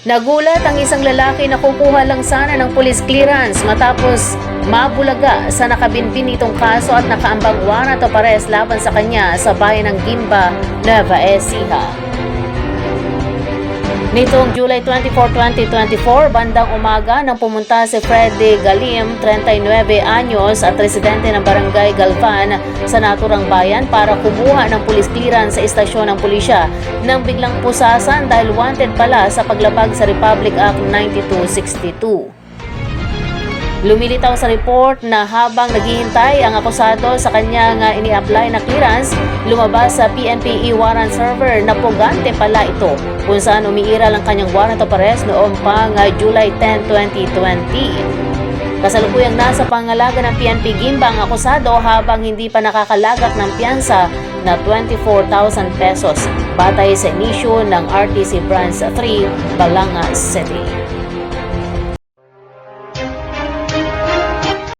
Nagulat ang isang lalaki na kukuha lang sana ng police clearance matapos mabulaga sa nakabinbin nitong kaso at nakaambang warrant of arrest laban sa kanya sa bayan ng Gimba, Nueva Ecija. Nitong July 24, 2024, bandang umaga nang pumunta si Freddy Galim, 39 anyos at residente ng Barangay Galvan sa naturang bayan para kumuha ng police clearance sa istasyon ng pulisya nang biglang pusasan dahil wanted pala sa paglabag sa Republic Act 9262. Lumilitaw sa report na habang naghihintay ang akusado sa kanya nga ini-apply na clearance, lumabas sa PNP e-warrant server na pugante pala ito kung saan umiiral ang kanyang warrant of arrest noong pang July 10, 2020. Kasalukuyang nasa pangalaga ng PNP Gimba ang akusado habang hindi pa nakakalagak ng piyansa na 24,000 pesos batay sa inisyu ng RTC Branch 3, Balanga City.